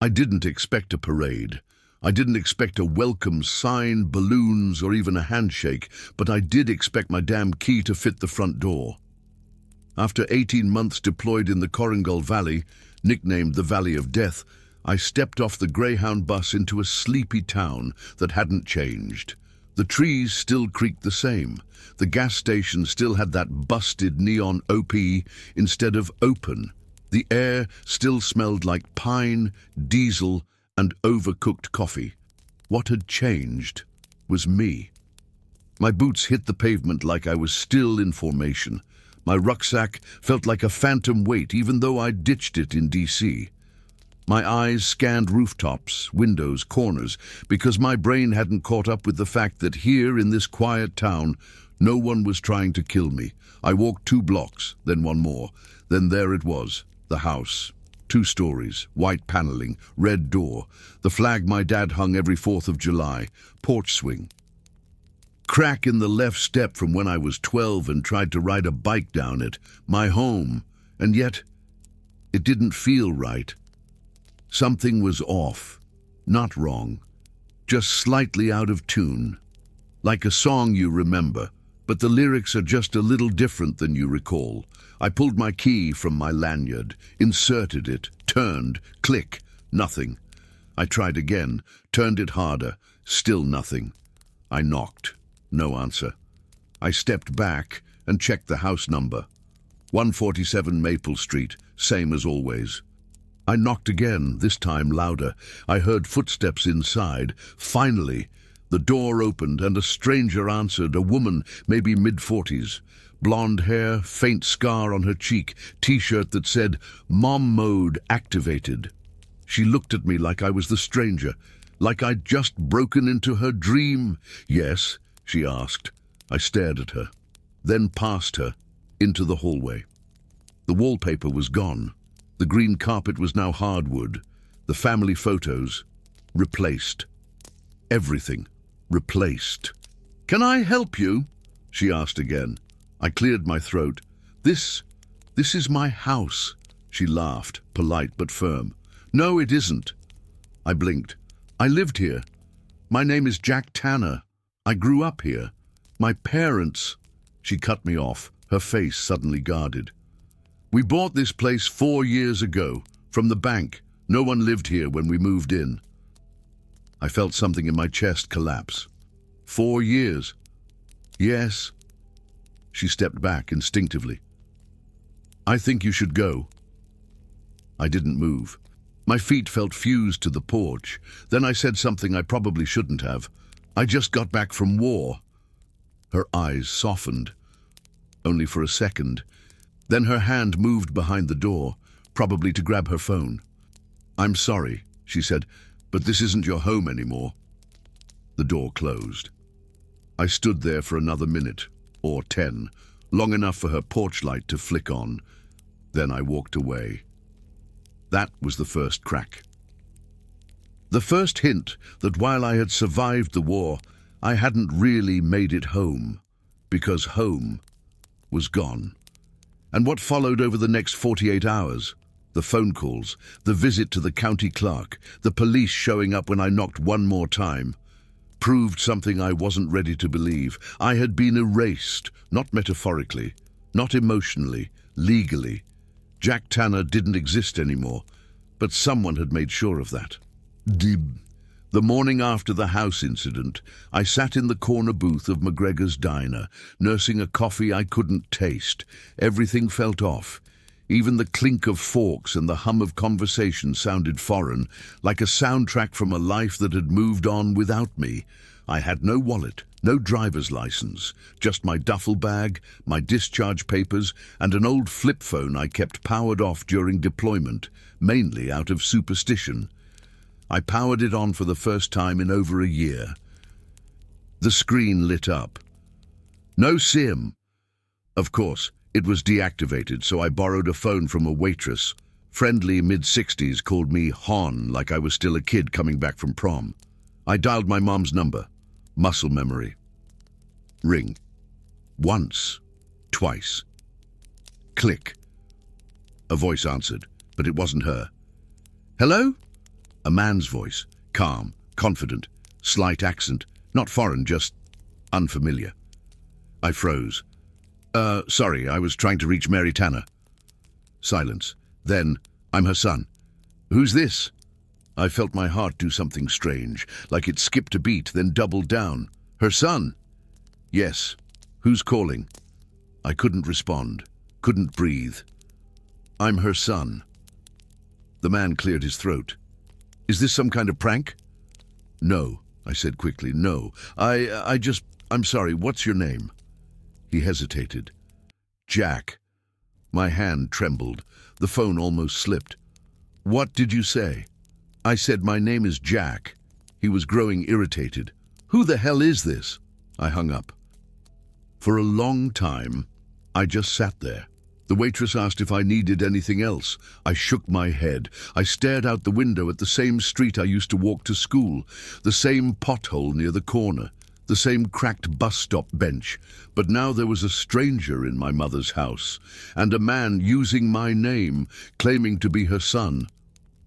I didn't expect a parade. I didn't expect a welcome sign, balloons, or even a handshake, but I did expect my damn key to fit the front door. After 18 months deployed in the Korengal Valley, nicknamed the Valley of Death, I stepped off the Greyhound bus into a sleepy town that hadn't changed. The trees still creaked the same. The gas station still had that busted neon OP instead of open. The air still smelled like pine, diesel, and overcooked coffee. What had changed was me. My boots hit the pavement like I was still in formation. My rucksack felt like a phantom weight even though I'd ditched it in DC. My eyes scanned rooftops, windows, corners, because my brain hadn't caught up with the fact that here in this quiet town, no one was trying to kill me. I walked 2 blocks, then one more. Then there it was, the house. 2 stories, white paneling, red door, the flag my dad hung every 4th of July, porch swing. Crack in the left step from when I was 12 and tried to ride a bike down it, my home, and yet it didn't feel right. Something was off, not wrong, just slightly out of tune. Like a song you remember, but the lyrics are just a little different than you recall. I pulled my key from my lanyard, inserted it, turned, click, nothing. I tried again, turned it harder, still nothing. I knocked, no answer. I stepped back and checked the house number. 147 Maple Street, same as always. I knocked again, this time louder. I heard footsteps inside. Finally, the door opened and a stranger answered, a woman, maybe mid-40s. Blonde hair, faint scar on her cheek, t-shirt that said, Mom Mode Activated. She looked at me like I was the stranger, like I'd just broken into her dream. Yes, she asked. I stared at her, then past her, into the hallway. The wallpaper was gone. The green carpet was now hardwood. The family photos, replaced. Everything, replaced. Can I help you? She asked again. I cleared my throat. This is my house. She laughed, polite but firm. No, it isn't. I blinked. I lived here. My name is Jack Tanner. I grew up here. My parents... She cut me off, her face suddenly guarded. We bought this place 4 years ago, from the bank. No one lived here when we moved in. I felt something in my chest collapse. 4 years. Yes. She stepped back instinctively. I think you should go. I didn't move. My feet felt fused to the porch. Then I said something I probably shouldn't have. I just got back from war. Her eyes softened, only for a second. Then her hand moved behind the door, probably to grab her phone. I'm sorry, she said, but this isn't your home anymore. The door closed. I stood there for another minute, or 10, long enough for her porch light to flick on. Then I walked away. That was the first crack. The first hint that while I had survived the war, I hadn't really made it home, because home was gone. And what followed over the next 48 hours? The phone calls, the visit to the county clerk, the police showing up when I knocked one more time, proved something I wasn't ready to believe. I had been erased, not metaphorically, not emotionally, legally. Jack Tanner didn't exist anymore, but someone had made sure of that. The morning after the house incident, I sat in the corner booth of McGregor's diner, nursing a coffee I couldn't taste. Everything felt off. Even the clink of forks and the hum of conversation sounded foreign, like a soundtrack from a life that had moved on without me. I had no wallet, no driver's license, just my duffel bag, my discharge papers, and an old flip phone I kept powered off during deployment, mainly out of superstition. I powered it on for the first time in over a year. The screen lit up. No SIM. Of course, it was deactivated, so I borrowed a phone from a waitress. Friendly mid-60s called me Hon, like I was still a kid coming back from prom. I dialed my mom's number. Muscle memory. Ring. Once. Twice. Click. A voice answered, but it wasn't her. Hello? A man's voice, calm, confident, slight accent, not foreign, just unfamiliar. I froze. Sorry, I was trying to reach Mary Tanner." Silence. Then, "I'm her son." "Who's this?" I felt my heart do something strange, like it skipped a beat, then doubled down. "Her son?" "Yes. Who's calling?" I couldn't respond, couldn't breathe. "I'm her son." The man cleared his throat. "Is this some kind of prank?" "No," I said quickly, "no. I'm sorry, what's your name?" He hesitated. "Jack." My hand trembled. The phone almost slipped. "What did you say?" I said, "My name is Jack." He was growing irritated. "Who the hell is this?" I hung up. For a long time, I just sat there. The waitress asked if I needed anything else. I shook my head. I stared out the window at the same street I used to walk to school, the same pothole near the corner, the same cracked bus stop bench. But now there was a stranger in my mother's house, and a man using my name, claiming to be her son.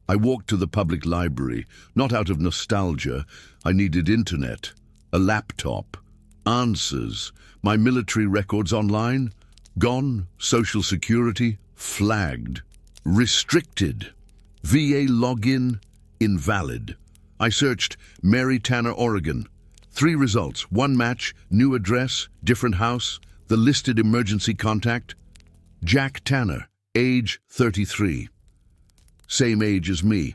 I walked to the public library, not out of nostalgia. I needed internet, a laptop, answers, my military records online. Gone, Social Security, flagged, restricted, VA login, invalid. I searched Mary Tanner, Oregon. 3 results, 1 match, new address, different house, the listed emergency contact. Jack Tanner, age 33. Same age as me.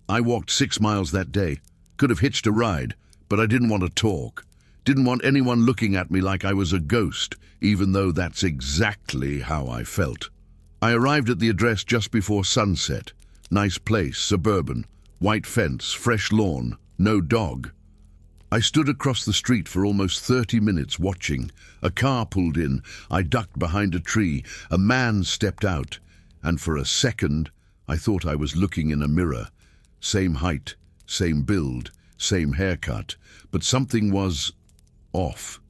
I walked 6 miles that day. Could have hitched a ride, but I didn't want to talk. Didn't want anyone looking at me like I was a ghost, even though that's exactly how I felt. I arrived at the address just before sunset. Nice place, suburban, white fence, fresh lawn, no dog. I stood across the street for almost 30 minutes watching. A car pulled in. I ducked behind a tree. A man stepped out, and for a second, I thought I was looking in a mirror. Same height, same build, same haircut, but something was off.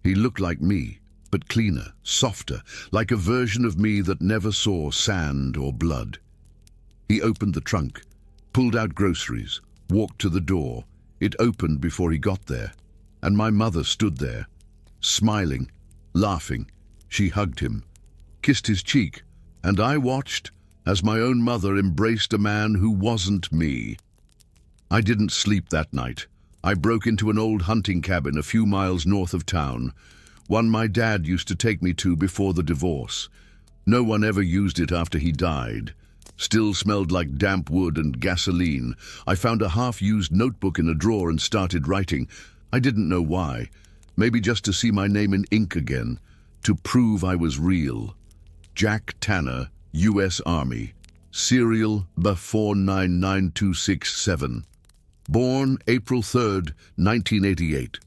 He looked like me, but cleaner, softer, like a version of me that never saw sand or blood. He opened the trunk, pulled out groceries, walked to the door. It opened before he got there, and my mother stood there, smiling, laughing. She hugged him, kissed his cheek, and I watched as my own mother embraced a man who wasn't me. I didn't sleep that night. I broke into an old hunting cabin a few miles north of town, one my dad used to take me to before the divorce. No one ever used it after he died. Still smelled like damp wood and gasoline. I found a half-used notebook in a drawer and started writing. I didn't know why. Maybe just to see my name in ink again, to prove I was real. Jack Tanner, U.S. Army. Serial B499267. Born April 3rd, 1988.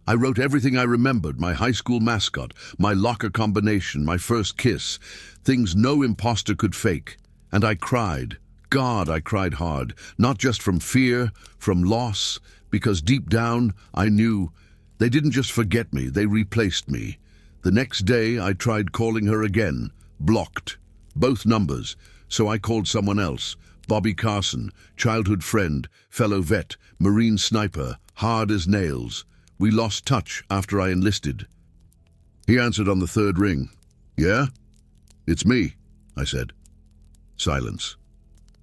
I wrote everything I remembered, my high school mascot, my locker combination, my first kiss, things no imposter could fake. And I cried. God, I cried hard, not just from fear, from loss, because deep down I knew they didn't just forget me, they replaced me. The next day I tried calling her again, blocked, both numbers, so I called someone else. Bobby Carson, childhood friend, fellow vet, Marine sniper, hard as nails. We lost touch after I enlisted. He answered on the 3rd ring. "Yeah? It's me," I said. Silence.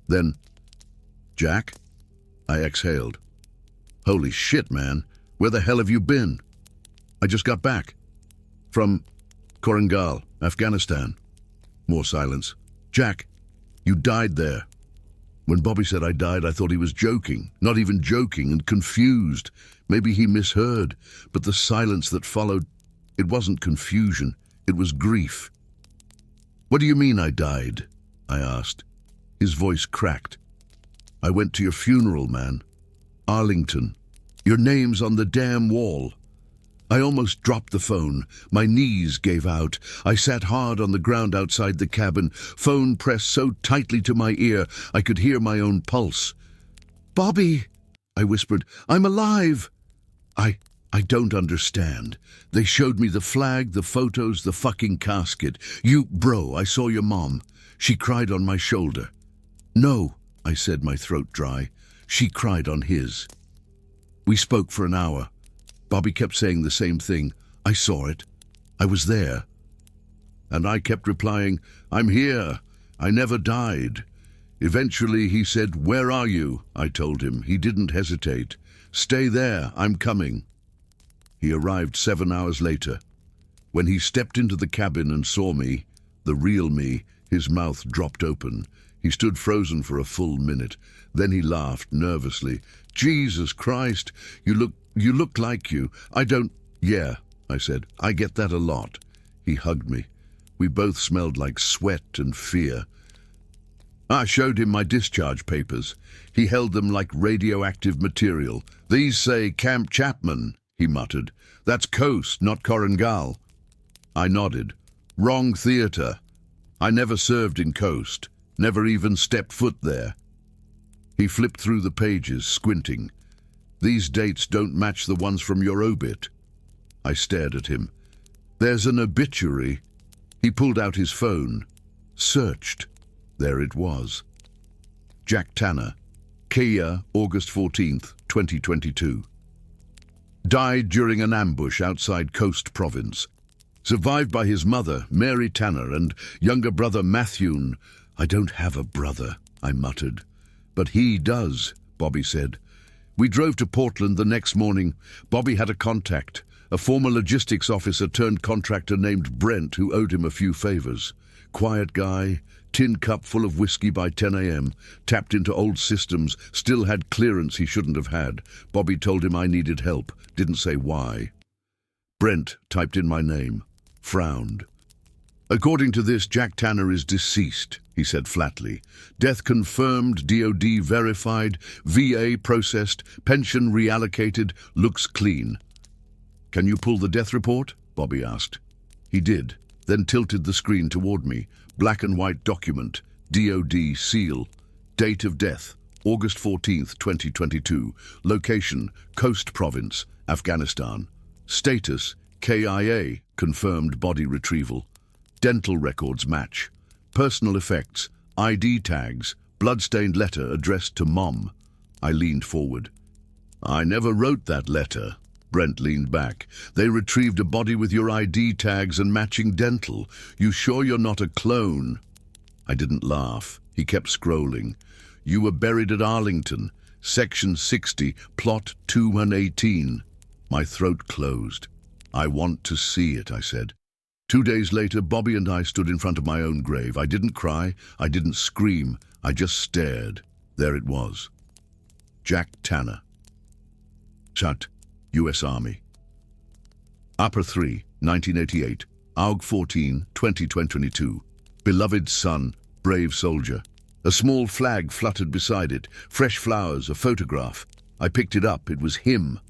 Then, "Jack?" I exhaled. "Holy shit, man. Where the hell have you been?" "I just got back. From Korengal, Afghanistan." More silence. "Jack, you died there." When Bobby said I died, I thought he was joking, not even joking, and confused. Maybe he misheard, but the silence that followed, it wasn't confusion, it was grief. "What do you mean I died?" I asked. His voice cracked. "I went to your funeral, man. Arlington. Your name's on the damn wall." I almost dropped the phone. My knees gave out. I sat hard on the ground outside the cabin, phone pressed so tightly to my ear I could hear my own pulse. "Bobby," I whispered, "I'm alive." I don't understand. They showed me the flag, the photos, the fucking casket. Bro, I saw your mom. She cried on my shoulder. "No," I said, my throat dry. She cried on his. We spoke for an hour. Bobby kept saying the same thing. I saw it. I was there. And I kept replying, I'm here. I never died. Eventually he said, where are you? I told him. He didn't hesitate. Stay there, I'm coming. He arrived 7 hours later. When he stepped into the cabin and saw me, the real me, his mouth dropped open. He stood frozen for a full minute. Then he laughed nervously. Jesus Christ, you look like you. I don't... Yeah, I said. I get that a lot. He hugged me. We both smelled like sweat and fear. I showed him my discharge papers. He held them like radioactive material. These say Camp Chapman, he muttered. That's Coast, not Korengal. I nodded. Wrong theater. I never served in Coast. Never even stepped foot there. He flipped through the pages, squinting. These dates don't match the ones from your obit. I stared at him. There's an obituary. He pulled out his phone. Searched. There it was. Jack Tanner, Kea, August 14th, 2022. Died during an ambush outside Coast Province. Survived by his mother, Mary Tanner, and younger brother Matthew. I don't have a brother, I muttered. But he does, Bobby said. We drove to Portland the next morning. Bobby had a contact, a former logistics officer turned contractor named Brent who owed him a few favors. Quiet guy, tin cup full of whiskey by 10 a.m., tapped into old systems, still had clearance he shouldn't have had. Bobby told him I needed help, didn't say why. Brent typed in my name, frowned. According to this, Jack Tanner is deceased, he said flatly. Death confirmed, DOD verified, VA processed, pension reallocated, looks clean. Can you pull the death report? Bobby asked. He did, then tilted the screen toward me. Black and white document, DOD seal. Date of death, August 14th, 2022. Location, Coast Province, Afghanistan. Status, KIA, confirmed body retrieval. Dental records match. Personal effects, ID tags, bloodstained letter addressed to Mom. I leaned forward. I never wrote that letter. Brent leaned back. They retrieved a body with your ID tags and matching dental. You sure you're not a clone? I didn't laugh. He kept scrolling. You were buried at Arlington, Section 60, Plot 218. My throat closed. I want to see it, I said. 2 days later, Bobby and I stood in front of my own grave. I didn't cry. I didn't scream. I just stared. There it was. Jack Tanner. Shut. U.S. Army. Upper 3, 1988. AUG 14, 2022. Beloved son, brave soldier. A small flag fluttered beside it. Fresh flowers, a photograph. I picked it up. It was him.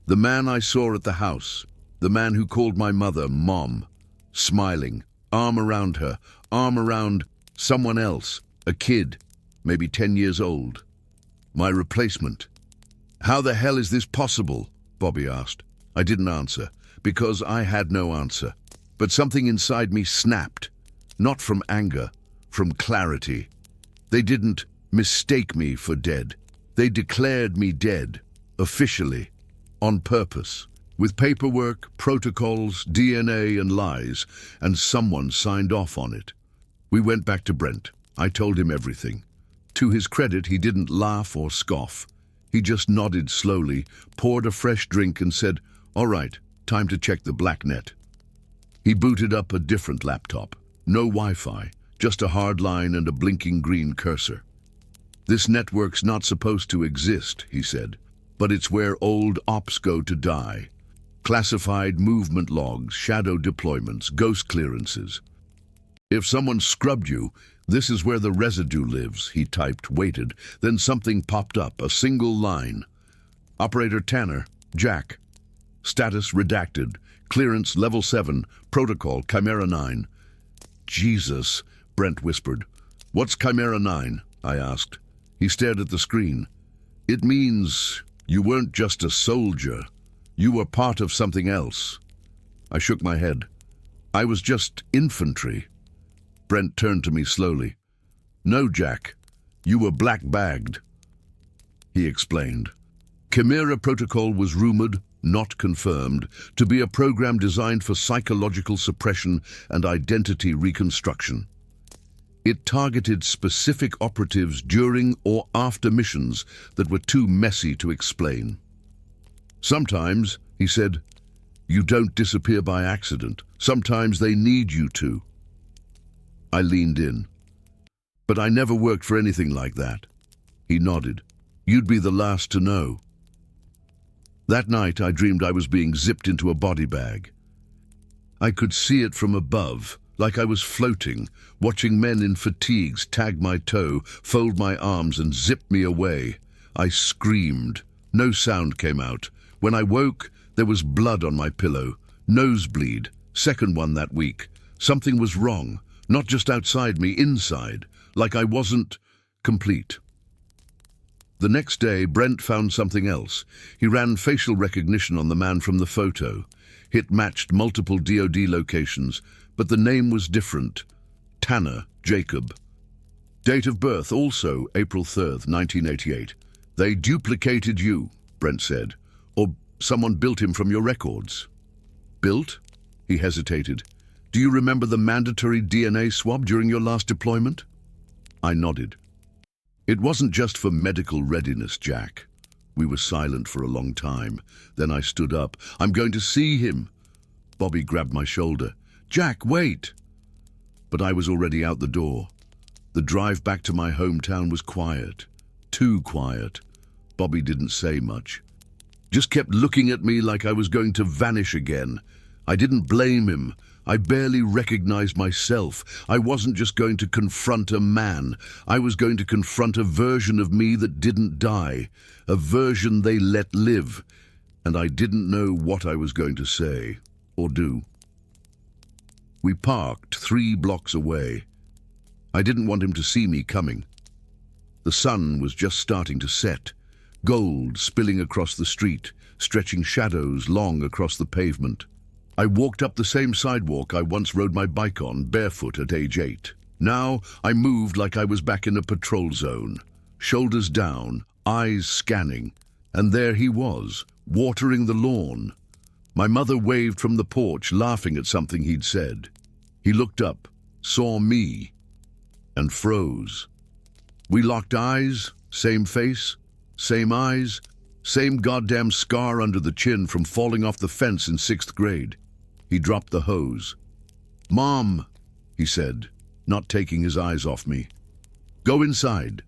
The man I saw at the house. The man who called my mother Mom. Smiling. Arm around her. Arm around someone else. A kid. Maybe 10 years old. My replacement. How the hell is this possible? Bobby asked. I didn't answer, because I had no answer. But something inside me snapped. Not from anger, from clarity. They didn't mistake me for dead. They declared me dead, officially, on purpose, with paperwork, protocols, DNA and lies, and someone signed off on it. We went back to Brent. I told him everything. To his credit, he didn't laugh or scoff. He just nodded slowly, poured a fresh drink and said, all right, time to check the black net. He booted up a different laptop. No Wi-Fi, just a hard line and a blinking green cursor. This network's not supposed to exist, he said, but it's where old ops go to die. Classified movement logs, shadow deployments, ghost clearances. If someone scrubbed you, this is where the residue lives, he typed, waited. Then something popped up, a single line. Operator Tanner, Jack. Status redacted. Clearance level 7. Protocol Chimera 9. Jesus, Brent whispered. What's Chimera 9? I asked. He stared at the screen. It means you weren't just a soldier. You were part of something else. I shook my head. I was just infantry. Brent turned to me slowly. No, Jack. You were black-bagged. he explained. Chimera Protocol was rumored, not confirmed, to be a program designed for psychological suppression and identity reconstruction. It targeted specific operatives during or after missions that were too messy to explain. Sometimes, he said, you don't disappear by accident. Sometimes they need you to. I leaned in. But I never worked for anything like that. He nodded. You'd be the last to know. That night I dreamed I was being zipped into a body bag. I could see it from above, like I was floating, watching men in fatigues tag my toe, fold my arms and zip me away. I screamed. No sound came out. When I woke, there was blood on my pillow. Nosebleed. Second one that week. Something was wrong. Not just outside me, inside. Like I wasn't complete. The next day, Brent found something else. He ran facial recognition on the man from the photo. It matched multiple DoD locations, but the name was different. Tanner Jacob. Date of birth also April 3rd, 1988. They duplicated you, Brent said. Or someone built him from your records. Built? He hesitated. Do you remember the mandatory DNA swab during your last deployment? I nodded. It wasn't just for medical readiness, Jack. We were silent for a long time. Then I stood up. I'm going to see him. Bobby grabbed my shoulder. Jack, wait! But I was already out the door. The drive back to my hometown was quiet. Too quiet. Bobby didn't say much. Just kept looking at me like I was going to vanish again. I didn't blame him. I barely recognized myself. I wasn't just going to confront a man. I was going to confront a version of me that didn't die, a version they let live. And I didn't know what I was going to say or do. We parked 3 blocks away. I didn't want him to see me coming. The sun was just starting to set, gold spilling across the street, stretching shadows long across the pavement. I walked up the same sidewalk I once rode my bike on, barefoot at age 8. Now I moved like I was back in a patrol zone, shoulders down, eyes scanning. And there he was, watering the lawn. My mother waved from the porch, laughing at something he'd said. He looked up, saw me, and froze. We locked eyes, same face, same eyes, same goddamn scar under the chin from falling off the fence in 6th grade. He dropped the hose. Mom, he said, not taking his eyes off me. Go inside.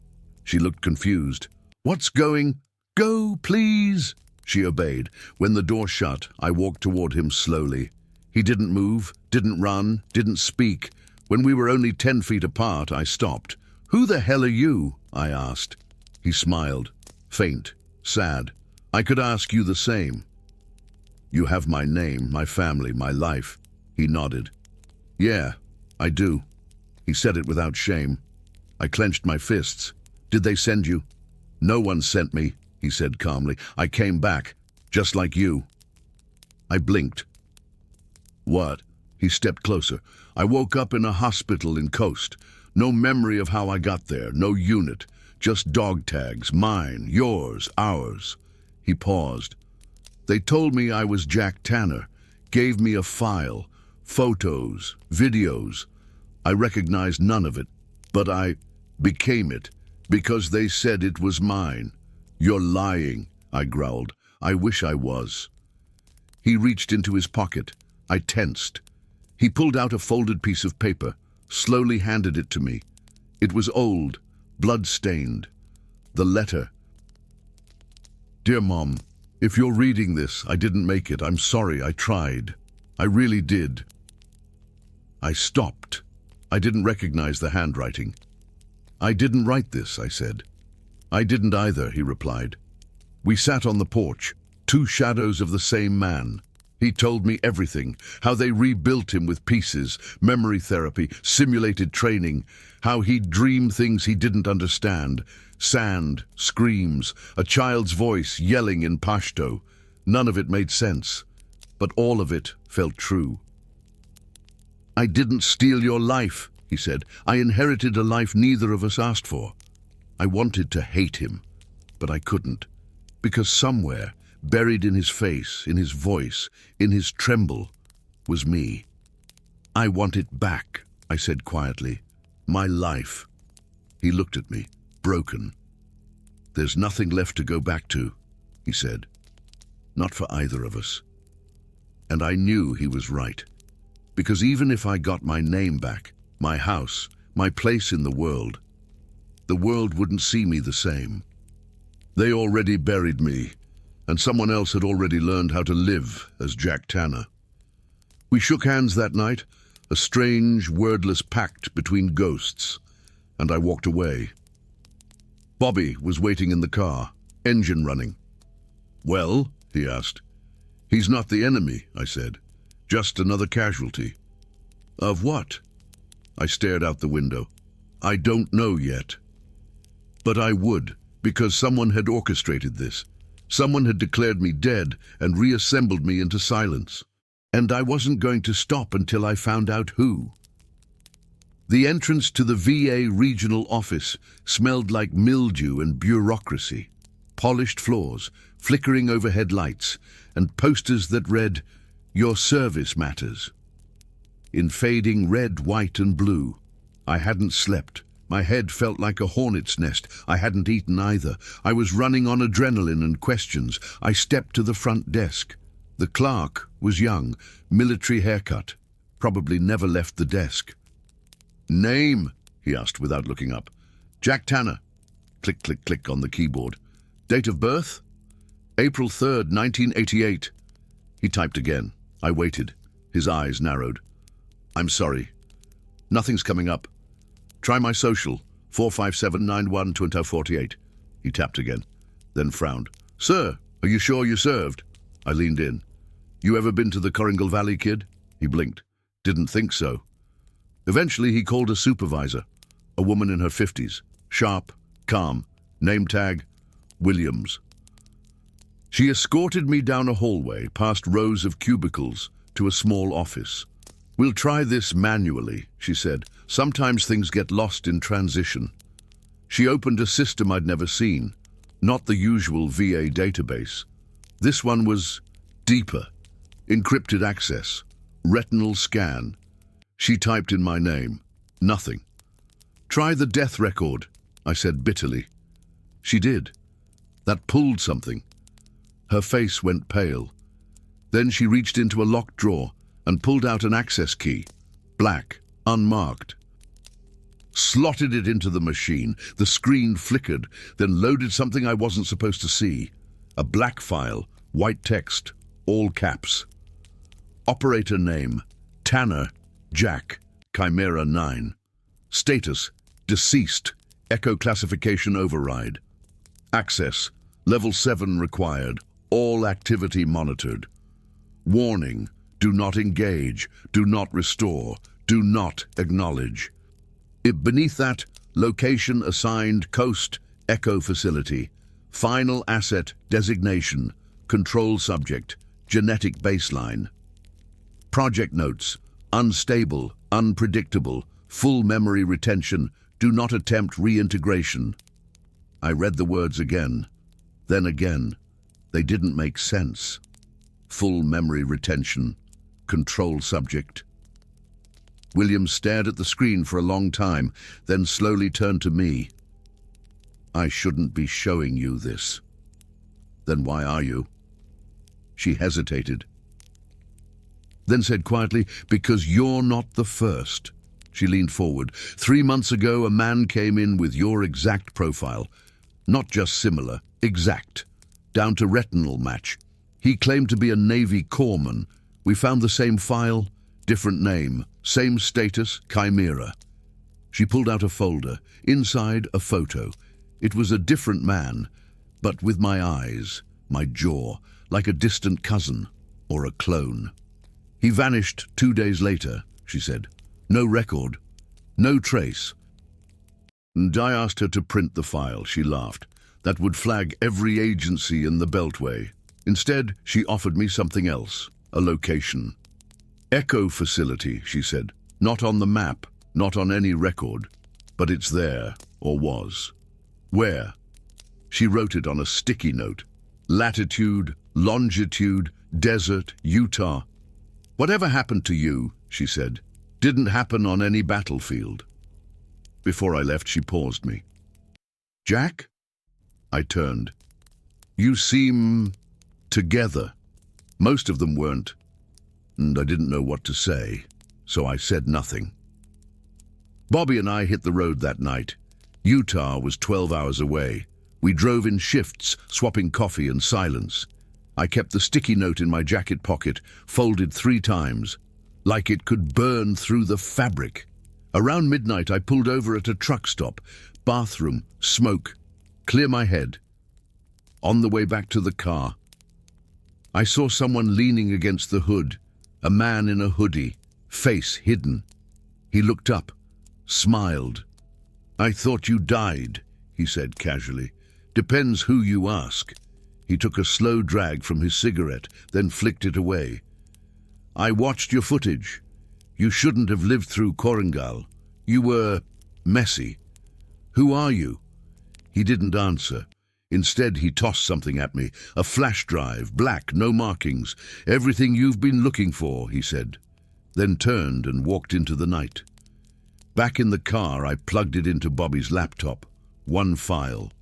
She looked confused. What's going? Go, please. She obeyed. When the door shut, I walked toward him slowly. He didn't move, didn't run, didn't speak. When we were only 10 feet apart, I stopped. Who the hell are you? I asked. He smiled, faint, sad. I could ask you the same. You have my name, my family, my life. He nodded. Yeah, I do. He said it without shame. I clenched my fists. Did they send you? No one sent me, he said calmly. I came back, just like you. I blinked. What? He stepped closer. I woke up in a hospital in Coast. No memory of how I got there, no unit. Just dog tags, mine, yours, ours. He paused. They told me I was Jack Tanner, gave me a file, photos, videos. I recognized none of it, but I became it because they said it was mine. You're lying, I growled. I wish I was. He reached into his pocket. I tensed. He pulled out a folded piece of paper, slowly handed it to me. It was old, blood-stained. The letter. Dear Mom, if you're reading this, I didn't make it. I'm sorry, I tried. I really did. I stopped. I didn't recognize the handwriting. I didn't write this, I said. I didn't either, he replied. We sat on the porch, 2 shadows of the same man. He told me everything, how they rebuilt him with pieces, memory therapy, simulated training, how he'd dream things he didn't understand. Sand, screams, a child's voice yelling in Pashto. None of it made sense, but all of it felt true. I didn't steal your life, he said. I inherited a life neither of us asked for. I wanted to hate him, but I couldn't. Because somewhere, buried in his face, in his voice, in his tremble, was me. "I want it back," I said quietly. "My life." He looked at me, broken. "There's nothing left to go back to," he said. "Not for either of us." And I knew he was right. Because even if I got my name back, my house, my place in the world wouldn't see me the same. They already buried me, and someone else had already learned how to live as Jack Tanner. We shook hands that night, a strange, wordless pact between ghosts, and I walked away. Bobby was waiting in the car, engine running. "Well?" he asked. "He's not the enemy," I said. "Just another casualty." "Of what?" I stared out the window. "I don't know yet." But I would, because someone had orchestrated this. Someone had declared me dead and reassembled me into silence. And I wasn't going to stop until I found out who. The entrance to the VA regional office smelled like mildew and bureaucracy. Polished floors, flickering overhead lights, and posters that read, "Your service matters." In fading red, white, and blue. I hadn't slept. My head felt like a hornet's nest. I hadn't eaten either. I was running on adrenaline and questions. I stepped to the front desk. The clerk was young, military haircut, probably never left the desk. "Name?" he asked without looking up. "Jack Tanner." Click, click, click on the keyboard. "Date of birth?" "April 3rd, 1988. He typed again. I waited. His eyes narrowed. "I'm sorry. Nothing's coming up. Try my social, 457912048. He tapped again, then frowned. "Sir, are you sure you served?" I leaned in. "You ever been to the Korengal Valley, kid?" He blinked. "Didn't think so." Eventually he called a supervisor, a woman in her 50s, sharp, calm, name tag, Williams. She escorted me down a hallway, past rows of cubicles, to a small office. "We'll try this manually," she said. "Sometimes things get lost in transition." She opened a system I'd never seen, not the usual VA database. This one was deeper. Encrypted access, retinal scan. She typed in my name. Nothing. "Try the death record," I said bitterly. She did. That pulled something. Her face went pale. Then she reached into a locked drawer and pulled out an access key, black, unmarked. Slotted it into the machine. The screen flickered, then loaded something I wasn't supposed to see. A black file, white text, all caps. Operator name, Tanner, Jack, Chimera 9. Status, deceased, Echo classification override. Access, level 7 required, all activity monitored. Warning, do not engage, do not restore, do not acknowledge. Beneath that, location assigned coast, Echo facility. Final asset designation, control subject, genetic baseline. Project notes, unstable, unpredictable, full memory retention, do not attempt reintegration. I read the words again, then again. They didn't make sense. Full memory retention, control subject. William stared at the screen for a long time, then slowly turned to me. "I shouldn't be showing you this." "Then why are you?" She hesitated, then said quietly, "Because you're not the first." She leaned forward. 3 months ago, a man came in with your exact profile. Not just similar, exact. Down to retinal match. He claimed to be a Navy corpsman. We found the same file, different name, same status, Chimera. She pulled out a folder. Inside, a photo. It was a different man, but with my eyes, my jaw, like a distant cousin or a clone. "He vanished 2 days later," she said. "No record, no trace." And I asked her to print the file. She laughed. That would flag every agency in the Beltway. Instead, she offered me something else, a location. "Echo facility," she said. "Not on the map, not on any record, but it's there, or was." "Where?" She wrote it on a sticky note. Latitude, longitude, desert, Utah. Whatever happened to you, she said, didn't happen on any battlefield. Before I left, she paused me. Jack? I turned. You seem together. Most of them weren't, and I didn't know what to say, so I said nothing. Bobby and I hit the road that night. Utah was 12 hours away. We drove in shifts, swapping coffee and silence. I kept the sticky note in my jacket pocket, folded 3 times, like it could burn through the fabric. Around midnight, I pulled over at a truck stop. Bathroom, smoke, clear my head. On the way back to the car, I saw someone leaning against the hood, a man in a hoodie, face hidden. He looked up, smiled. I thought you died, he said casually. Depends who you ask. He took a slow drag from his cigarette, then flicked it away. I watched your footage. You shouldn't have lived through Korengal. You were messy. Who are you? He didn't answer. Instead, he tossed something at me. A flash drive, black, no markings. Everything you've been looking for, he said. Then turned and walked into the night. Back in the car, I plugged it into Bobby's laptop. One file.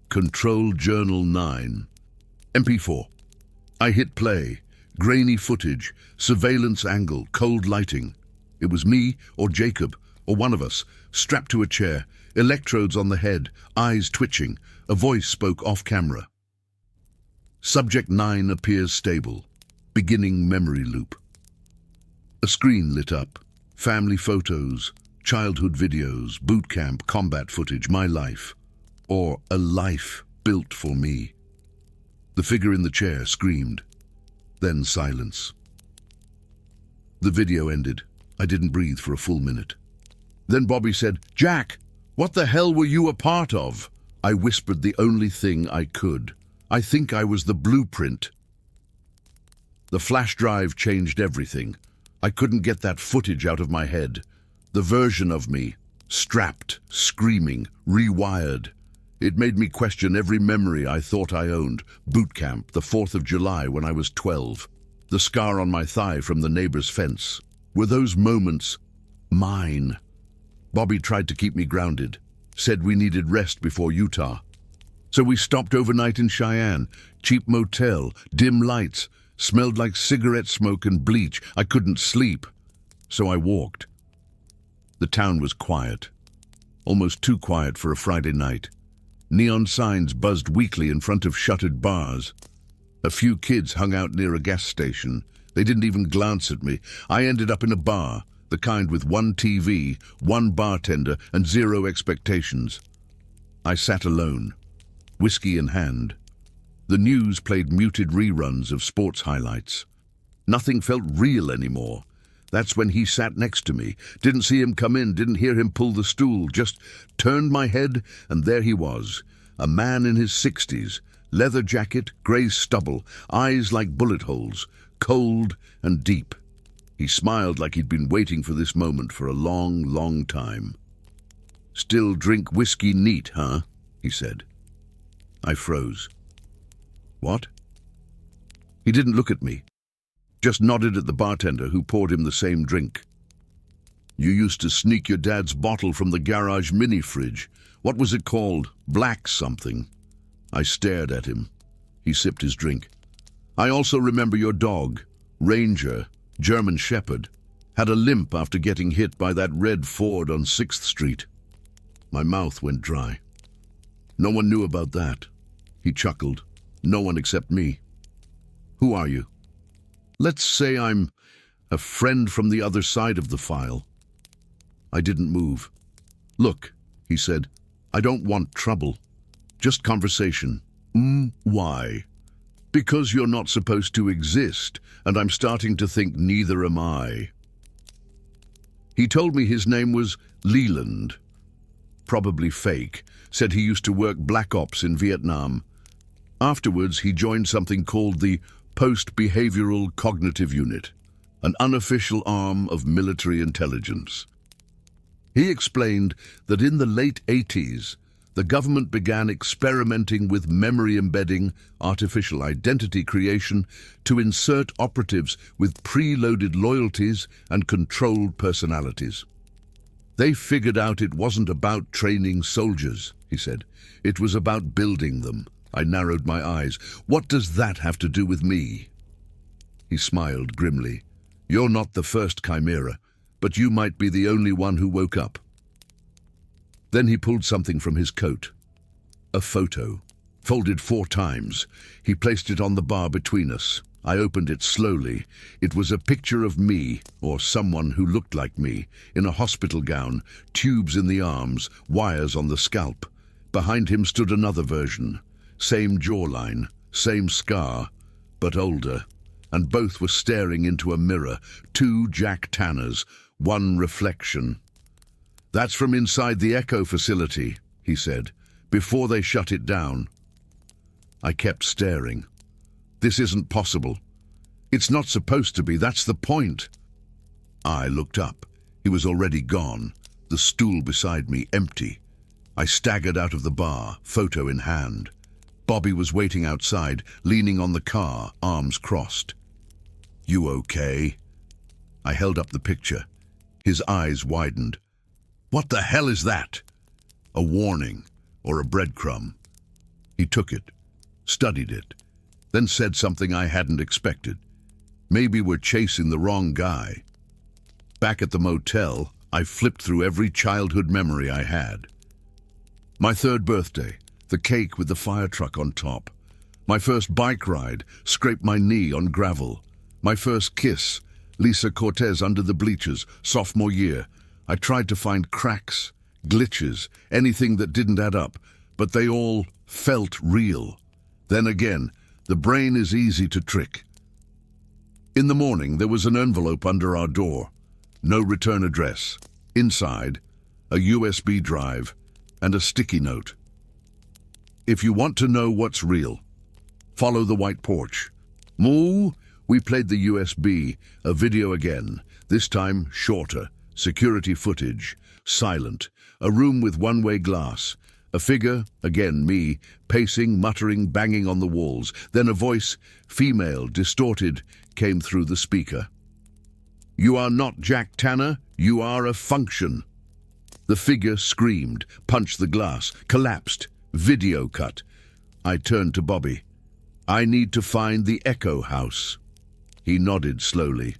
Control Journal 9. MP4. I hit play. Grainy footage, surveillance angle, cold lighting. It was me or Jacob, or one of us, strapped to a chair, electrodes on the head, eyes twitching. A voice spoke off camera. Subject 9 appears stable. Beginning memory loop. A screen lit up. Family photos, childhood videos, boot camp, combat footage, my life. Or a life built for me. The figure in the chair screamed. Then silence. The video ended. I didn't breathe for a full minute. Then Bobby said, Jack, what the hell were you a part of? I whispered the only thing I could. I think I was the blueprint. The flash drive changed everything. I couldn't get that footage out of my head. The version of me, strapped, screaming, rewired. It made me question every memory I thought I owned. Boot camp, the 4th of July when I was 12. The scar on my thigh from the neighbor's fence. Were those moments mine? Bobby tried to keep me grounded. Said we needed rest before Utah. So we stopped overnight in Cheyenne. Cheap motel, dim lights. Smelled like cigarette smoke and bleach. I couldn't sleep. So I walked. The town was quiet. Almost too quiet for a Friday night. Neon signs buzzed weakly in front of shuttered bars. A few kids hung out near a gas station. They didn't even glance at me. I ended up in a bar, the kind with one TV, one bartender, and 0 expectations. I sat alone, whiskey in hand. The news played muted reruns of sports highlights. Nothing felt real anymore. That's when he sat next to me. Didn't see him come in, didn't hear him pull the stool, just turned my head, and there he was, a man in his 60s, leather jacket, grey stubble, eyes like bullet holes, cold and deep. He smiled like he'd been waiting for this moment for a long, long time. Still drink whiskey neat, huh? He said. I froze. What? He didn't look at me. Just nodded at the bartender who poured him the same drink. You used to sneak your dad's bottle from the garage mini-fridge. What was it called? Black something. I stared at him. He sipped his drink. I also remember your dog, Ranger, German Shepherd, had a limp after getting hit by that red Ford on 6th Street. My mouth went dry. No one knew about that. He chuckled. No one except me. Who are you? Let's say I'm a friend from the other side of the file. I didn't move. Look, he said, I don't want trouble. Just conversation. Why? Because you're not supposed to exist, and I'm starting to think neither am I. He told me his name was Leland. Probably fake. Said he used to work black ops in Vietnam. Afterwards, he joined something called the Post-Behavioral Cognitive Unit, an unofficial arm of military intelligence. He explained that in the late 80s, The government began experimenting with memory embedding, artificial identity creation, to insert operatives with preloaded loyalties and controlled personalities. They figured out it wasn't about training soldiers, he said. It was about building them. I narrowed my eyes. What does that have to do with me? He smiled grimly. You're not the first chimera, but you might be the only one who woke up. Then he pulled something from his coat. A photo, folded 4 times. He placed it on the bar between us. I opened it slowly. It was a picture of me, or someone who looked like me, in a hospital gown, tubes in the arms, wires on the scalp. Behind him stood another version. Same jawline, same scar, but older. And both were staring into a mirror. 2 Jack Tanners, 1 reflection. That's from inside the Echo facility, he said, before they shut it down. I kept staring. This isn't possible. It's not supposed to be, that's the point. I looked up. He was already gone, the stool beside me empty. I staggered out of the bar, photo in hand. Bobby was waiting outside, leaning on the car, arms crossed. You okay? I held up the picture. His eyes widened. What the hell is that? A warning, or a breadcrumb. He took it, studied it, then said something I hadn't expected. Maybe we're chasing the wrong guy. Back at the motel, I flipped through every childhood memory I had. My 3rd birthday, the cake with the fire truck on top. My first bike ride, scraped my knee on gravel. My first kiss, Lisa Cortez under the bleachers, sophomore year. I tried to find cracks, glitches, anything that didn't add up, but they all felt real. Then again, the brain is easy to trick. In the morning, there was an envelope under our door. No return address. Inside, a USB drive and a sticky note. If you want to know what's real, follow the white porch. Moo! We played the USB, a video again, this time shorter. Security footage, silent, a room with one-way glass, a figure, again me, pacing, muttering, banging on the walls. Then a voice, female, distorted, came through the speaker. You are not Jack Tanner, you are a function. The figure screamed, punched the glass, collapsed, video cut. I turned to Bobby. I need to find the Echo house. He nodded slowly.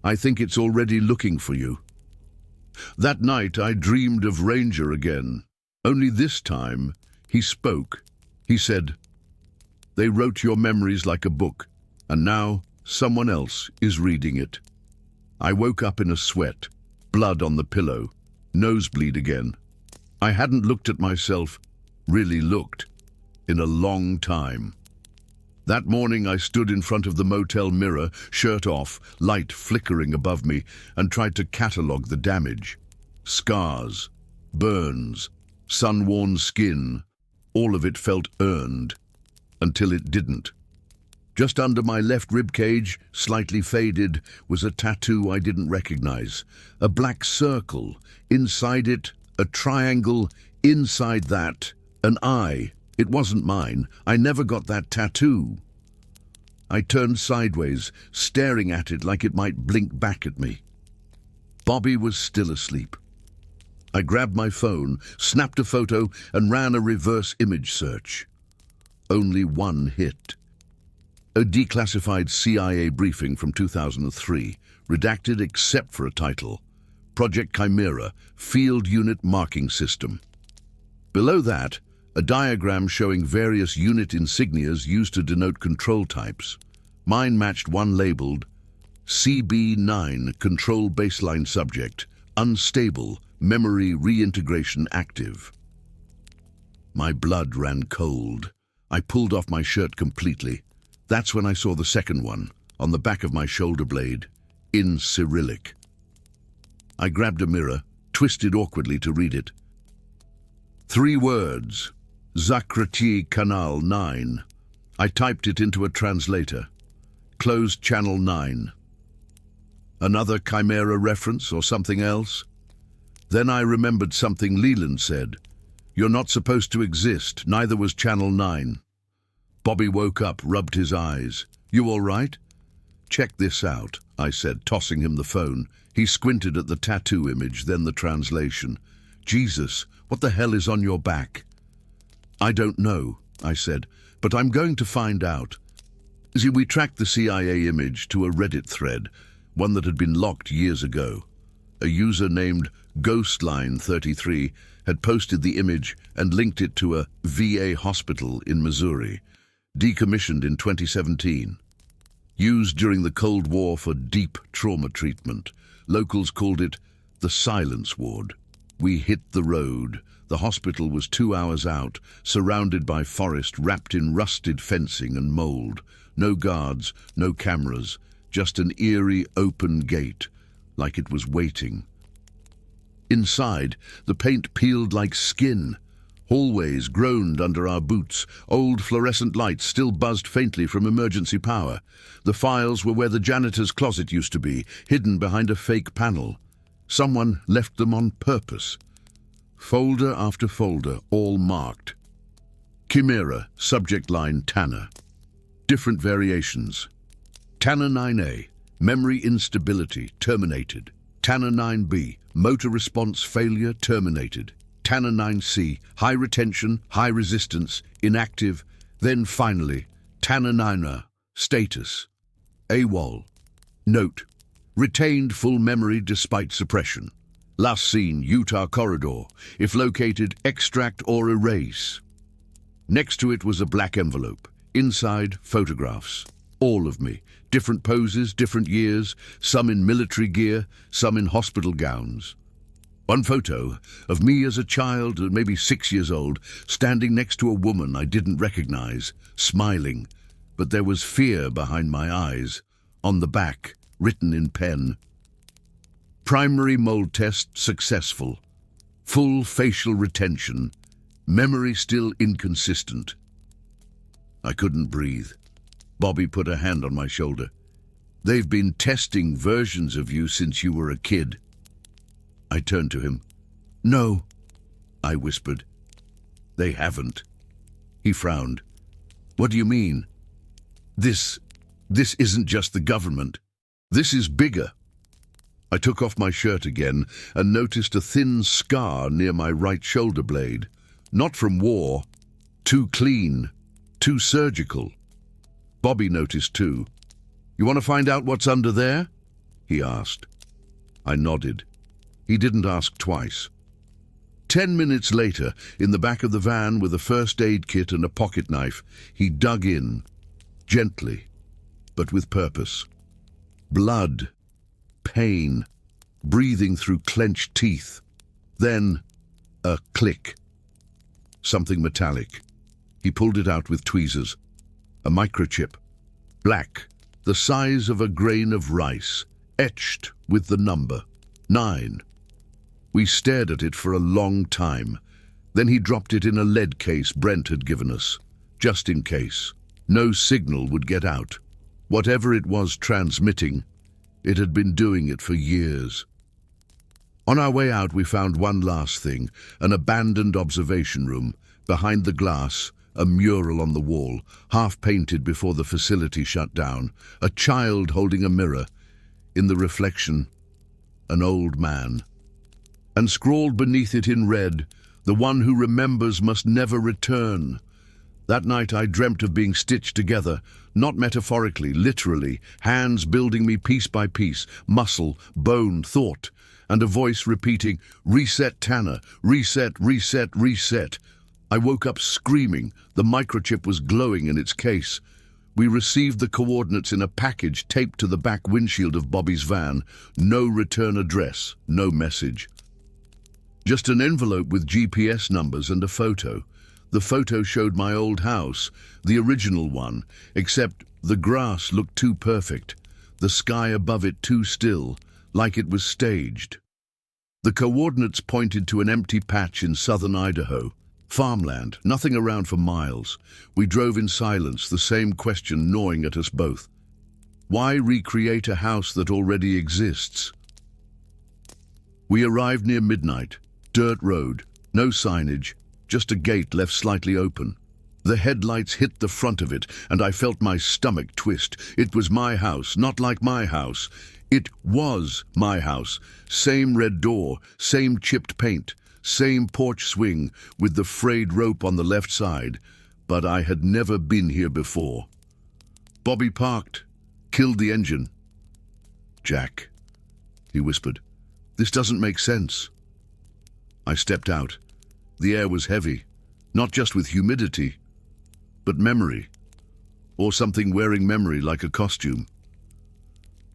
I think it's already looking for you. That night I dreamed of Ranger again. Only this time he spoke. He said, they wrote your memories like a book, and now someone else is reading it. I woke up in a sweat, blood on the pillow, nosebleed again. I hadn't looked at myself, really looked, in a long time. That morning I stood in front of the motel mirror, shirt off, light flickering above me, and tried to catalogue the damage. Scars, burns, sun-worn skin, all of it felt earned, until it didn't. Just under my left rib cage, slightly faded, was a tattoo I didn't recognize. A black circle, inside it, a triangle, inside that, an eye. It wasn't mine. I never got that tattoo. I turned sideways, staring at it like it might blink back at me. Bobby was still asleep. I grabbed my phone, snapped a photo, and ran a reverse image search. Only one hit. A declassified CIA briefing from 2003, redacted except for a title. Project Chimera, Field Unit Marking System. Below that, a diagram showing various unit insignias used to denote control types. Mine matched one labeled CB9, Control Baseline Subject, Unstable, Memory Reintegration Active. My blood ran cold. I pulled off my shirt completely. That's when I saw the second one, on the back of my shoulder blade, in Cyrillic. I grabbed a mirror, twisted awkwardly to read it. 3 words. Zakrati Canal 9. I typed it into a translator. Closed channel 9. Another Chimera reference or something else? Then I remembered something Leland said. You're not supposed to exist, neither was Channel 9. Bobby woke up, rubbed his eyes. You all right? Check this out, I said, tossing him the phone. He squinted at the tattoo image, then the translation. Jesus, what the hell is on your back? I don't know, I said, but I'm going to find out. See, we tracked the CIA image to a Reddit thread, one that had been locked years ago. A user named Ghostline33 had posted the image and linked it to a VA hospital in Missouri, decommissioned in 2017. Used during the Cold War for deep trauma treatment. Locals called it the silence ward. We hit the road. The hospital was 2 hours out, surrounded by forest wrapped in rusted fencing and mold. No guards, no cameras, just an eerie open gate, like it was waiting. Inside, the paint peeled like skin. Hallways groaned under our boots. Old fluorescent lights still buzzed faintly from emergency power. The files were where the janitor's closet used to be, hidden behind a fake panel. Someone left them on purpose. Folder after folder, all marked. Chimera, subject line Tanner. Different variations. Tanner 9A, memory instability, terminated. Tanner 9B, motor response failure, terminated. Tanner 9C, high retention, high resistance, inactive. Then finally, Tanner 9A, status. AWOL. Note, retained full memory despite suppression. Last seen, Utah corridor. If located, extract or erase. Next to it was a black envelope. Inside, photographs. All of me. Different poses, different years, some in military gear, some in hospital gowns. One photo of me as a child, maybe 6 years old, standing next to a woman I didn't recognize, smiling, but there was fear behind my eyes. On the back, written in pen. Primary mold test successful. Full facial retention. Memory still inconsistent. I couldn't breathe. Bobby put a hand on my shoulder. They've been testing versions of you since you were a kid. I turned to him. No, I whispered. They haven't. He frowned. What do you mean? This isn't just the government. This is bigger. I took off my shirt again and noticed a thin scar near my right shoulder blade. Not from war. Too clean. Too surgical. Bobby noticed too. You want to find out what's under there? He asked. I nodded. He didn't ask twice. 10 minutes later, in the back of the van with a first aid kit and a pocket knife, he dug in. Gently, but with purpose. Blood. Pain. Breathing through clenched teeth. Then, a click. Something metallic. He pulled it out with tweezers. A microchip. Black, the size of a grain of rice, etched with the number 9. We stared at it for a long time. Then he dropped it in a lead case Brent had given us, just in case. No signal would get out. Whatever it was transmitting, it had been doing it for years. On our way out, we found one last thing, an abandoned observation room. Behind the glass, a mural on the wall, half-painted before the facility shut down. A child holding a mirror. In the reflection, an old man. And scrawled beneath it in red, the one who remembers must never return. That night I dreamt of being stitched together, not metaphorically, literally, hands building me piece by piece, muscle, bone, thought, and a voice repeating, "Reset, Tanner, reset, reset, reset." I woke up screaming. The microchip was glowing in its case. We received the coordinates in a package taped to the back windshield of Bobby's van. No return address, no message. Just an envelope with GPS numbers and a photo. The photo showed my old house, the original one, except the grass looked too perfect, the sky above it too still, like it was staged. The coordinates pointed to an empty patch in southern Idaho. Farmland, nothing around for miles. We drove in silence, the same question gnawing at us both. Why recreate a house that already exists? We arrived near midnight. Dirt road, no signage, just a gate left slightly open. The headlights hit the front of it, and I felt my stomach twist. It was my house, not like my house. It was my house. Same red door, same chipped paint, same porch swing with the frayed rope on the left side. But I had never been here before. Bobby parked, killed the engine. "Jack," he whispered, "this doesn't make sense." I stepped out. The air was heavy, not just with humidity, but memory, or something wearing memory like a costume.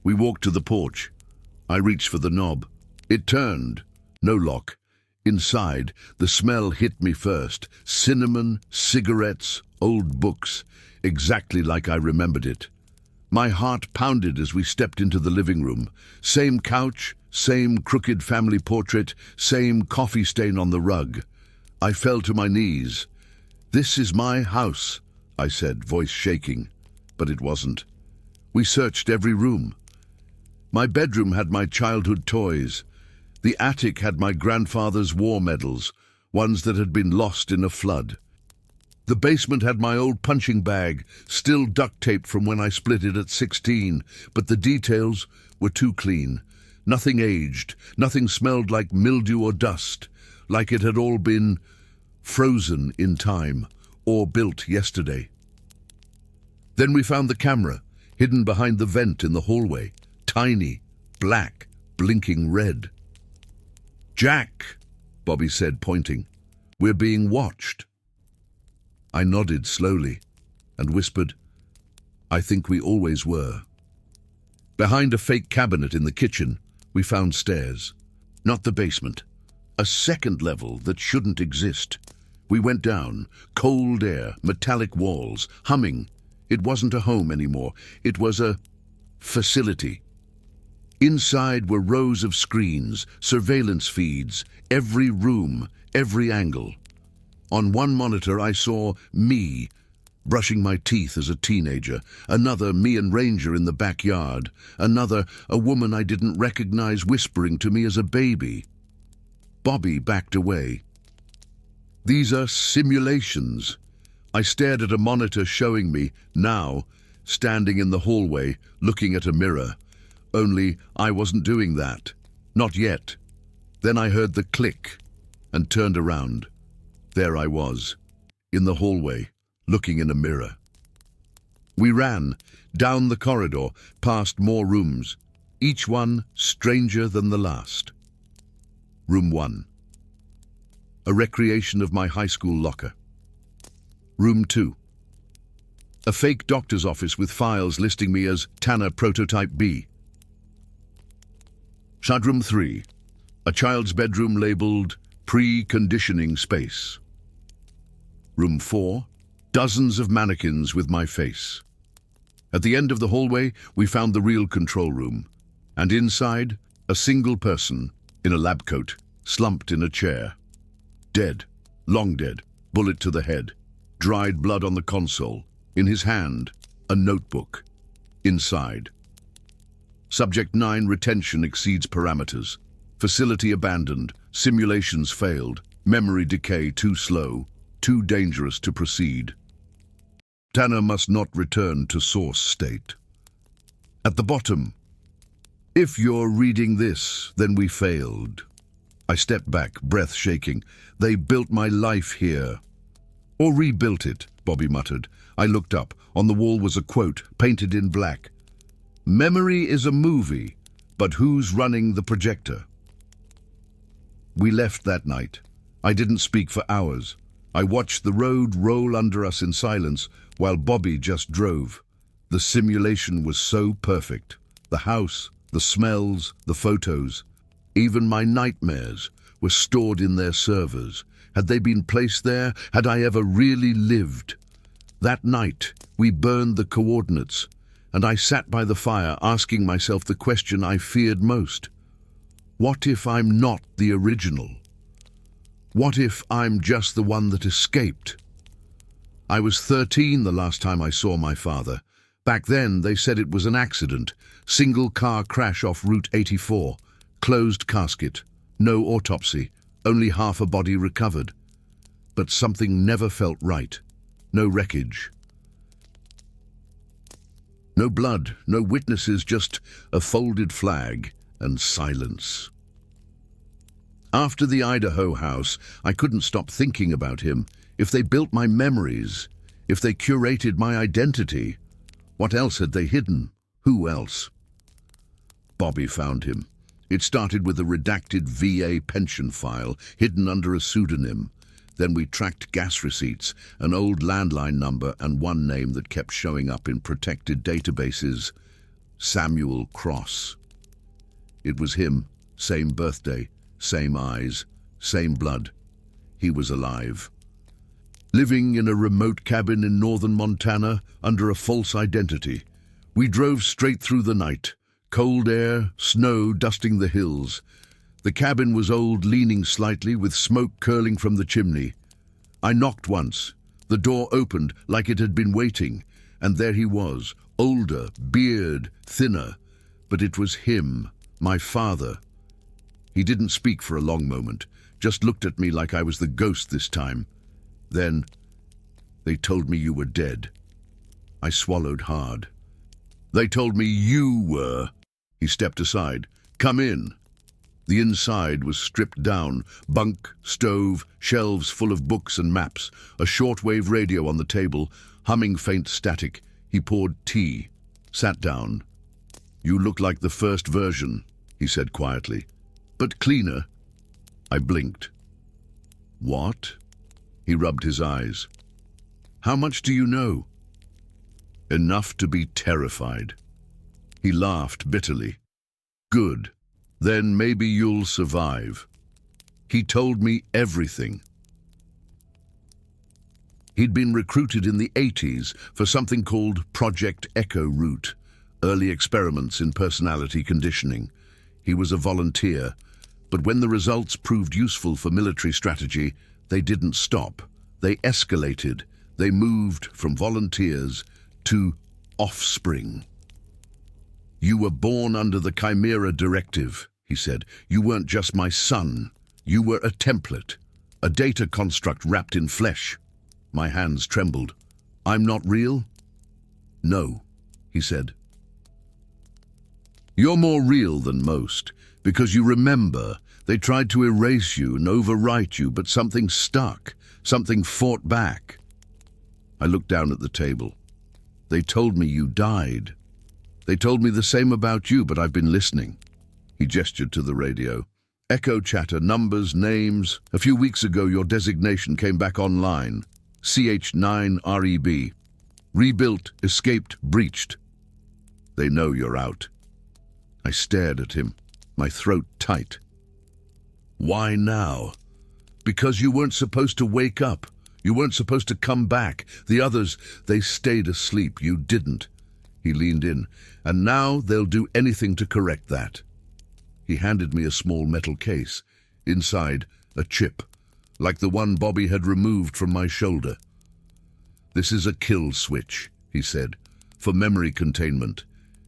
We walked to the porch. I reached for the knob. It turned. No lock. Inside, the smell hit me first. Cinnamon, cigarettes, old books, exactly like I remembered it. My heart pounded as we stepped into the living room. Same couch, same crooked family portrait, same coffee stain on the rug. I fell to my knees. "This is my house," I said, voice shaking. But it wasn't. We searched every room. My bedroom had my childhood toys. The attic had my grandfather's war medals, ones that had been lost in a flood. The basement had my old punching bag, still duct-taped from when I split it at 16, but the details were too clean. Nothing aged, nothing smelled like mildew or dust, like it had all been frozen in time or built yesterday. Then we found the camera, hidden behind the vent in the hallway, tiny, black, blinking red. "Jack," Bobby said, pointing, "we're being watched." I nodded slowly and whispered, "I think we always were." Behind a fake cabinet in the kitchen, we found stairs. Not the basement. A second level that shouldn't exist. We went down, cold air, metallic walls, humming. It wasn't a home anymore. It was a facility. Inside were rows of screens, surveillance feeds, every room, every angle. On one monitor I saw me, brushing my teeth as a teenager, another me and Ranger in the backyard, another a woman I didn't recognize whispering to me as a baby. Bobby backed away. "These are simulations." I stared at a monitor showing me, now, standing in the hallway, looking at a mirror. Only I wasn't doing that. Not yet. Then I heard the click and turned around. There I was, in the hallway, looking in a mirror. We ran, down the corridor, past more rooms, each one stranger than the last. Room 1. A recreation of my high school locker. Room 2. A fake doctor's office with files listing me as Tanner Prototype B. Room 3. A child's bedroom labeled pre-conditioning space. Room 4. Dozens of mannequins with my face. At the end of the hallway, we found the real control room. And inside, a single person, in a lab coat, slumped in a chair. Dead, long dead, bullet to the head. Dried blood on the console. In his hand, a notebook. Inside. Subject 9 retention exceeds parameters. Facility abandoned. Simulations failed. Memory decay too slow. Too dangerous to proceed. Tanner must not return to source state. At the bottom, if you're reading this, then we failed. I stepped back, breath shaking. They built my life here. Or rebuilt it, Bobby muttered. I looked up. On the wall was a quote, painted in black. Memory is a movie, but who's running the projector? We left that night. I didn't speak for hours. I watched the road roll under us in silence while Bobby just drove. The simulation was so perfect. The house, the smells, the photos. Even my nightmares were stored in their servers. Had they been placed there? Had I ever really lived? That night, we burned the coordinates, and I sat by the fire asking myself the question I feared most. What if I'm not the original? What if I'm just the one that escaped? I was 13 the last time I saw my father. Back then, they said it was an accident. Single car crash off Route 84. Closed casket. No autopsy. Only half a body recovered. but something never felt right. No wreckage. No blood, no witnesses, just a folded flag and silence. After the Idaho house, I couldn't stop thinking about him. If they built my memories, if they curated my identity, what else had they hidden? Who else? Bobby found him. It started with a redacted VA pension file hidden under a pseudonym. Then we tracked gas receipts, an old landline number, and one name that kept showing up in protected databases: Samuel Cross. It was him, same birthday, same eyes, same blood. He was alive. Living in a remote cabin in northern Montana under a false identity. We drove straight through the night. Cold air, snow dusting the hills. The cabin was old, leaning slightly, with smoke curling from the chimney. I knocked once. The door opened like it had been waiting, and there he was, older, beard, thinner. But it was him, my father. He didn't speak for a long moment, just looked at me like I was the ghost this time. Then, "They told me you were dead." I swallowed hard. "They told me you were." He stepped aside. "Come in." The inside was stripped down, bunk, stove, shelves full of books and maps, a shortwave radio on the table, humming faint static. He poured tea, sat down. "You look like the first version," he said quietly, "but cleaner." I blinked. "What?" He rubbed his eyes. "How much do you know?" "Enough to be terrified." He laughed bitterly. "Good. Then maybe you'll survive." He told me everything. He'd been recruited in the 80s for something called Project Echo Route, early experiments in personality conditioning. He was a volunteer, but when the results proved useful for military strategy, they didn't stop. They escalated. They moved from volunteers to offspring. "You were born under the Chimera Directive," he said. "You weren't just my son. You were a template, a data construct wrapped in flesh." My hands trembled. "I'm not real?" "No," he said. "You're more real than most, because you remember. They tried to erase you and overwrite you, but something stuck, something fought back." I looked down at the table. "They told me you died. They told me the same about you, but I've been listening." He gestured to the radio. "Echo chatter, numbers, names. A few weeks ago your designation came back online. CH9REB. Rebuilt, escaped, breached. They know you're out." I stared at him, my throat tight. "Why now?" "Because you weren't supposed to wake up. You weren't supposed to come back. The others, they stayed asleep. You didn't." He leaned in. "And now they'll do anything to correct that." He handed me a small metal case. Inside, a chip, like the one Bobby had removed from my shoulder. "This is a kill switch," he said, "for memory containment.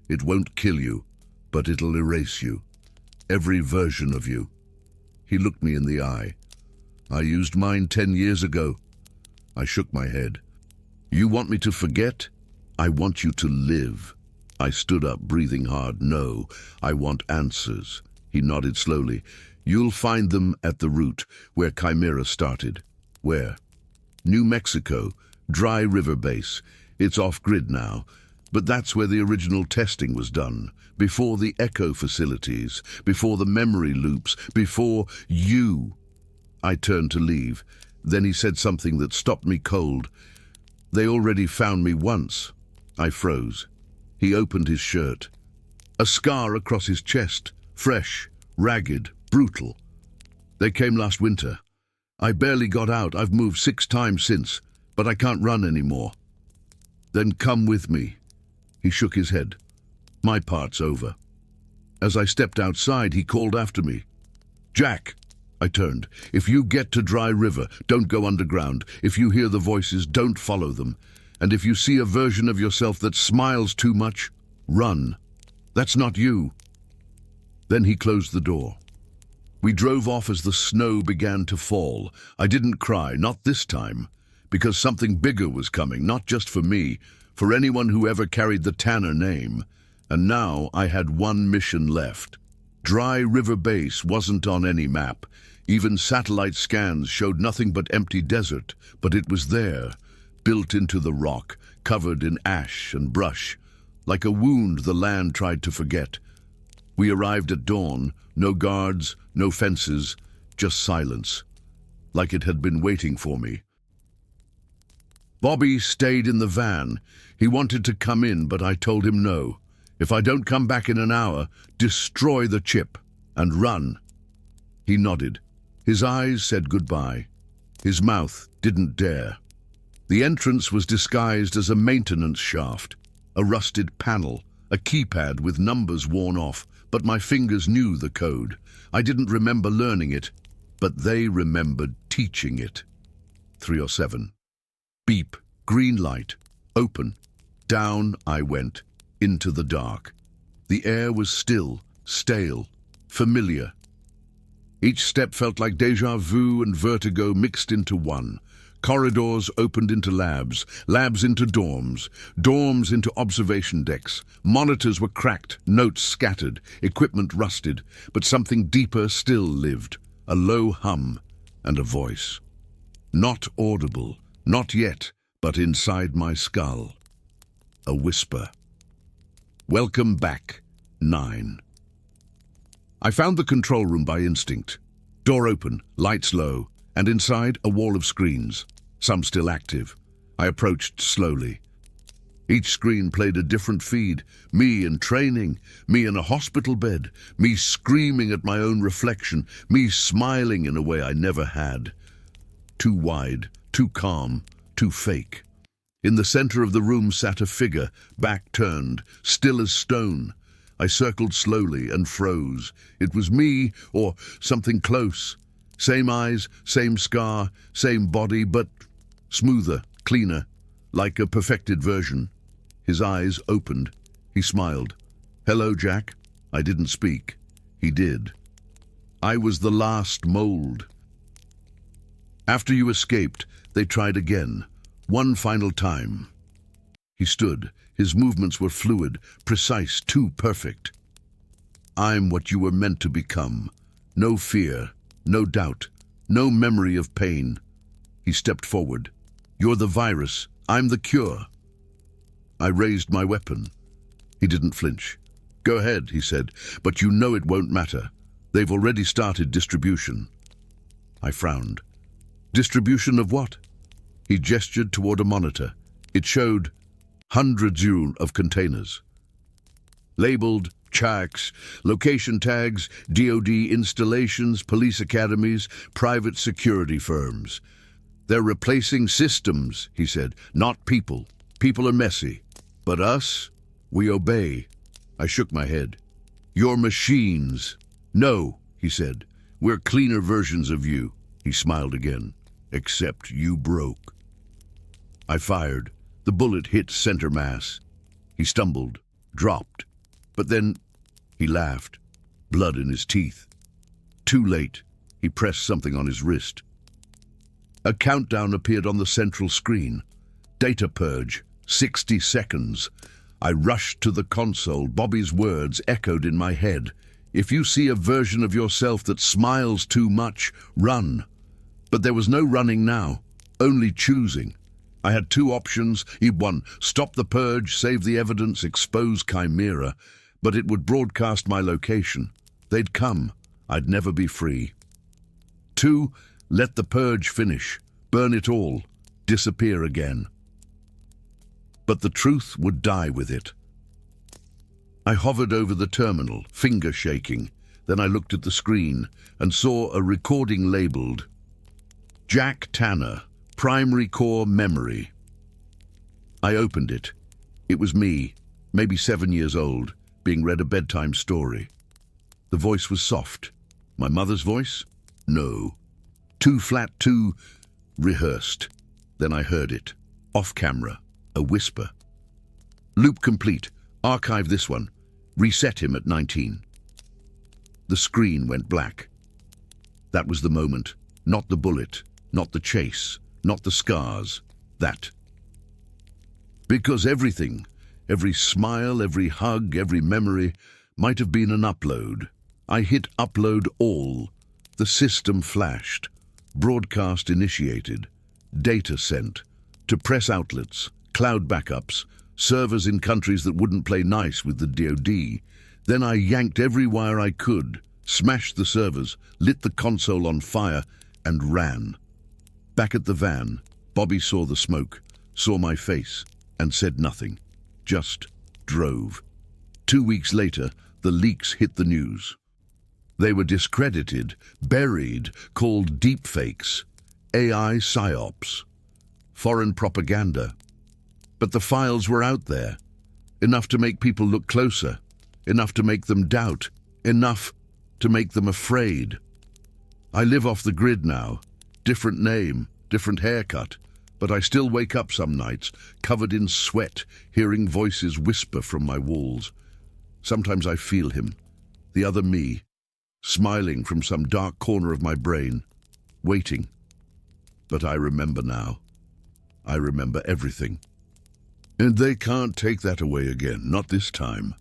It won't kill you, but it'll erase you. Every version of you." He looked me in the eye. "I used mine 10 years ago." I shook my head. "You want me to forget? I want you to live." I stood up, breathing hard. "No, I want answers." He nodded slowly. "You'll find them at the route, where Chimera started." "Where?" "New Mexico, Dry River Base. It's off-grid now, but that's where the original testing was done. Before the echo facilities, before the memory loops, before you." I turned to leave. Then he said something that stopped me cold. "They already found me once." I froze. He opened his shirt. A scar across his chest, fresh, ragged, brutal. "They came last winter. I barely got out. I've moved 6 times since, but I can't run anymore." "Then come with me." He shook his head. "My part's over." As I stepped outside, he called after me. "Jack." I turned. "If you get to Dry River, don't go underground. If you hear the voices, don't follow them. And if you see a version of yourself that smiles too much, run. That's not you." Then he closed the door. We drove off as the snow began to fall. I didn't cry, not this time, because something bigger was coming, not just for me, for anyone who ever carried the Tanner name. And now I had one mission left. Dry River Base wasn't on any map. Even satellite scans showed nothing but empty desert, but it was there, built into the rock, covered in ash and brush. Like a wound the land tried to forget. We arrived at dawn, no guards, no fences, just silence, like it had been waiting for me. Bobby stayed in the van. He wanted to come in, but I told him no. If I don't come back in an hour, destroy the chip and run. He nodded. His eyes said goodbye. His mouth didn't dare. The entrance was disguised as a maintenance shaft, a rusted panel, a keypad with numbers worn off, but my fingers knew the code. I didn't remember learning it, but they remembered teaching it. 307. Beep, green light, open. Down I went, into the dark. The air was still, stale, familiar. Each step felt like déjà vu and vertigo mixed into one. Corridors opened into labs, labs into dorms, dorms into observation decks. Monitors were cracked, notes scattered, equipment rusted, but something deeper still lived, a low hum and a voice. Not audible, not yet, but inside my skull. A whisper. Welcome back, 9. I found the control room by instinct. Door open, lights low, and inside a wall of screens, some still active. I approached slowly. Each screen played a different feed, me in training, me in a hospital bed, me screaming at my own reflection, me smiling in a way I never had. Too wide, too calm, too fake. In the center of the room sat a figure, back turned, still as stone. I circled slowly and froze. It was me, or something close. Same eyes, same scar, same body, but smoother, cleaner, like a perfected version. His eyes opened. He smiled. Hello, Jack. I didn't speak. He did. I was the last mold. After you escaped, they tried again. One final time. He stood. His movements were fluid, precise, too perfect. I'm what you were meant to become. No fear, no doubt, no memory of pain. He stepped forward. You're the virus. I'm the cure. I raised my weapon. He didn't flinch. Go ahead, he said, but you know it won't matter. They've already started distribution. I frowned. Distribution of what? He gestured toward a monitor. It showed hundreds of containers. Labeled checks, location tags, DoD installations, police academies, private security firms. They're replacing systems, he said, not people. People are messy. But us, we obey. I shook my head. You're machines. No, he said. We're cleaner versions of you. He smiled again. Except you broke. I fired. The bullet hit center mass. He stumbled, dropped. But then he laughed, blood in his teeth. Too late. He pressed something on his wrist. A countdown appeared on the central screen. Data purge, 60 seconds. I rushed to the console. Bobby's words echoed in my head. If you see a version of yourself that smiles too much, run. But there was no running now, only choosing. I had two options. One, stop the purge, save the evidence, expose Chimera, but it would broadcast my location. They'd come. I'd never be free. Two, let the purge finish, burn it all, disappear again. But the truth would die with it. I hovered over the terminal, finger shaking. Then I looked at the screen and saw a recording labeled Jack Tanner, Primary Core Memory. I opened it. It was me, maybe 7 years old, being read a bedtime story. The voice was soft. My mother's voice? No. Too flat, too rehearsed. Then I heard it. Off camera. A whisper. Loop complete. Archive this one. Reset him at 19. The screen went black. That was the moment. Not the bullet, not the chase, not the scars. That. Because everything, every smile, every hug, every memory, might have been an upload. I hit upload all. The system flashed. Broadcast initiated. Data sent. To press outlets, cloud backups, servers in countries that wouldn't play nice with the DoD. Then I yanked every wire I could, smashed the servers, lit the console on fire, and ran. Back at the van, Bobby saw the smoke, saw my face, and said nothing. Just drove. 2 weeks later, the leaks hit the news. They were discredited, buried, called deepfakes, AI psyops, foreign propaganda. But the files were out there, enough to make people look closer, enough to make them doubt, enough to make them afraid. I live off the grid now, different name, different haircut, but I still wake up some nights, covered in sweat, hearing voices whisper from my walls. Sometimes I feel him, the other me, smiling from some dark corner of my brain, waiting. But I remember now. I remember everything. And they can't take that away again, not this time.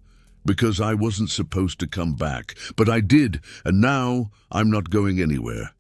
Because I wasn't supposed to come back, but I did, and now I'm not going anywhere.